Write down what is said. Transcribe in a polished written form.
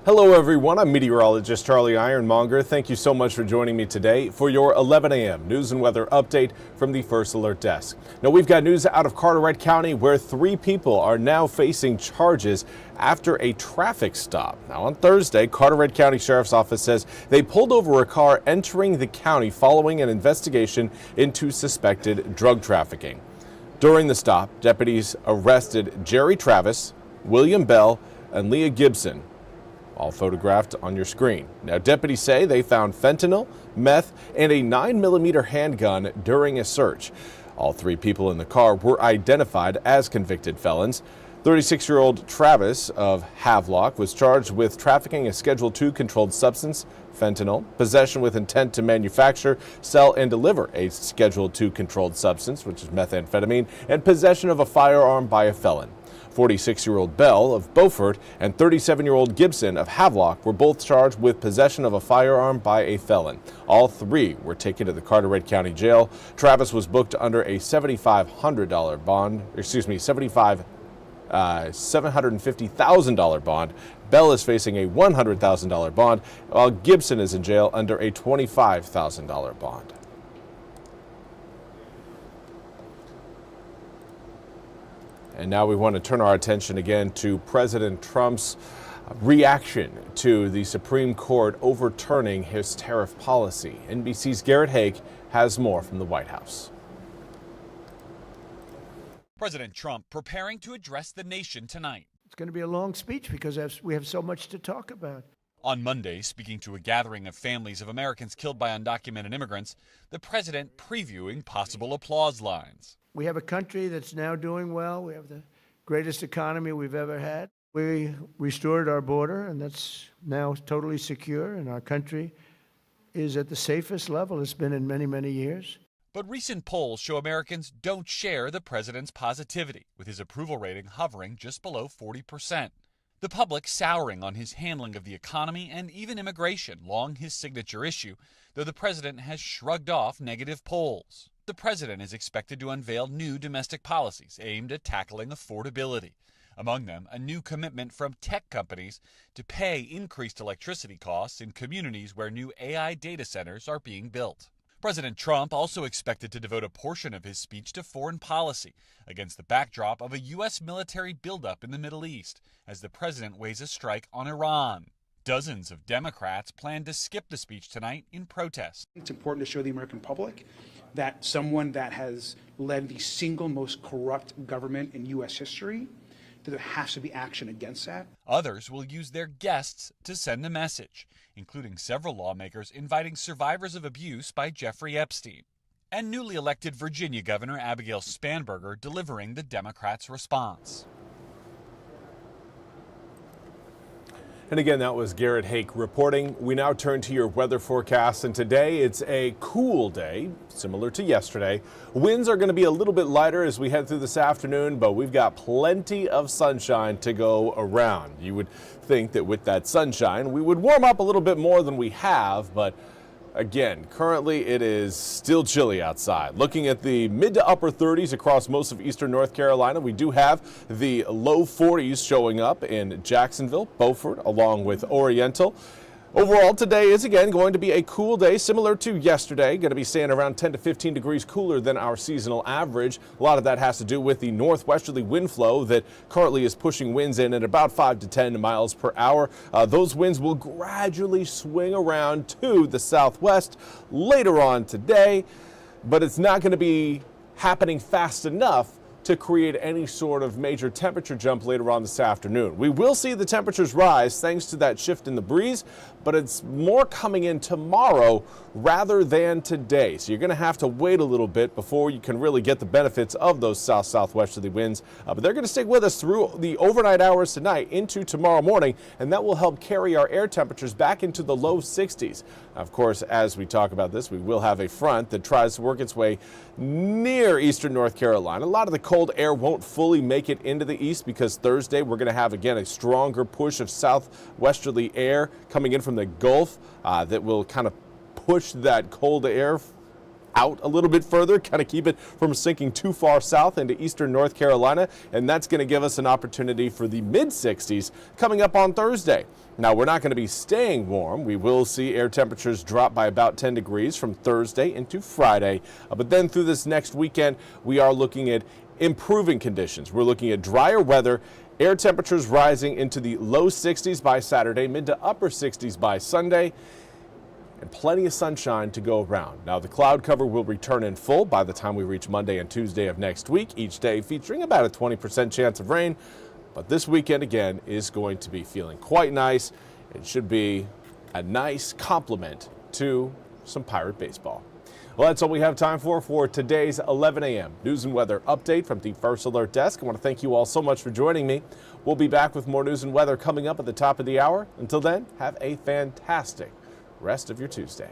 Hello everyone, I'm Meteorologist Charlie Ironmonger. Thank you so much for joining me today for your 11 a.m. news and weather update from the First Alert Desk. Now we've got news out of Carteret County where 3 people are now facing charges after a traffic stop. Now on Thursday, Carteret County Sheriff's Office says they pulled over a car entering the county following an investigation into suspected drug trafficking. During the stop, deputies arrested Jerry Travis, William Bell, and Leah Gibson, all photographed on your screen. Now, deputies say they found fentanyl, meth, and a 9mm handgun during a search. All 3 people in the car were identified as convicted felons. 36-year-old Travis of Havelock was charged with trafficking a Schedule II controlled substance, fentanyl, possession with intent to manufacture, sell, and deliver a Schedule II controlled substance, which is methamphetamine, and possession of a firearm by a felon. 46-year-old Bell of Beaufort and 37-year-old Gibson of Havelock were both charged with possession of a firearm by a felon. All 3 were taken to the Carteret County Jail. Travis was booked under a $750,000 bond. Bell is facing a $100,000 bond, while Gibson is in jail under a $25,000 bond. And now we want to turn our attention again to President Trump's reaction to the Supreme Court overturning his tariff policy. NBC's Garrett Haake has more from the White House. President Trump preparing to address the nation tonight. It's going to be a long speech because we have so much to talk about. On Monday, speaking to a gathering of families of Americans killed by undocumented immigrants, the president previewing possible applause lines. We have a country that's now doing well. We have the greatest economy we've ever had. We restored our border, and that's now totally secure, and our country is at the safest level it's been in many, many years. But recent polls show Americans don't share the president's positivity, with his approval rating hovering just below 40%. The public souring on his handling of the economy and even immigration, long his signature issue, though the president has shrugged off negative polls. The president is expected to unveil new domestic policies aimed at tackling affordability. Among them, a new commitment from tech companies to pay increased electricity costs in communities where new AI data centers are being built. President Trump also expected to devote a portion of his speech to foreign policy against the backdrop of a U.S. military buildup in the Middle East as the president weighs a strike on Iran. Dozens of Democrats plan to skip the speech tonight in protest. It's important to show the American public that someone that has led the single most corrupt government in U.S. history, that there has to be action against that. Others will use their guests to send a message, including several lawmakers inviting survivors of abuse by Jeffrey Epstein, and newly elected Virginia Governor Abigail Spanberger delivering the Democrats' response. And again, that was Garrett Haake reporting. We now turn to your weather forecast, and today it's a cool day, similar to yesterday. Winds are going to be a little bit lighter as we head through this afternoon, but we've got plenty of sunshine to go around. You would think that with that sunshine, we would warm up a little bit more than we have, but again, currently it is still chilly outside. Looking at the mid to upper 30s across most of eastern North Carolina, we do have the low 40s showing up in Jacksonville, Beaufort, along with Oriental. Overall, today is again going to be a cool day, similar to yesterday. Going to be staying around 10 to 15 degrees cooler than our seasonal average. A lot of that has to do with the northwesterly wind flow that currently is pushing winds in at about 5 to 10 miles per hour. Those winds will gradually swing around to the southwest later on today, but it's not going to be happening fast enough to create any sort of major temperature jump later on this afternoon. We will see the temperatures rise thanks to that shift in the breeze, but it's more coming in tomorrow rather than today. So you're going to have to wait a little bit before you can really get the benefits of those south-southwesterly winds. But they're going to stick with us through the overnight hours tonight into tomorrow morning, and that will help carry our air temperatures back into the low 60s. Of course, as we talk about this, we will have a front that tries to work its way near eastern North Carolina. A lot of the cold air won't fully make it into the east because Thursday we're going to have again a stronger push of southwesterly air coming in from the Gulf that will kind of push that cold air out a little bit further, kind of keep it from sinking too far south into eastern North Carolina, and that's going to give us an opportunity for the mid-60s coming up on Thursday. Now, we're not going to be staying warm. We will see air temperatures drop by about 10 degrees from Thursday into Friday. But then through this next weekend, we are looking at improving conditions. We're looking at drier weather, air temperatures rising into the low 60s by Saturday, mid to upper 60s by Sunday, and plenty of sunshine to go around. Now, the cloud cover will return in full by the time we reach Monday and Tuesday of next week, each day featuring about a 20% chance of rain. But this weekend, again, is going to be feeling quite nice. It should be a nice complement to some Pirate baseball. Well, that's all we have time for today's 11 a.m. news and weather update from the First Alert Desk. I want to thank you all so much for joining me. We'll be back with more news and weather coming up at the top of the hour. Until then, have a fantastic rest of your Tuesday.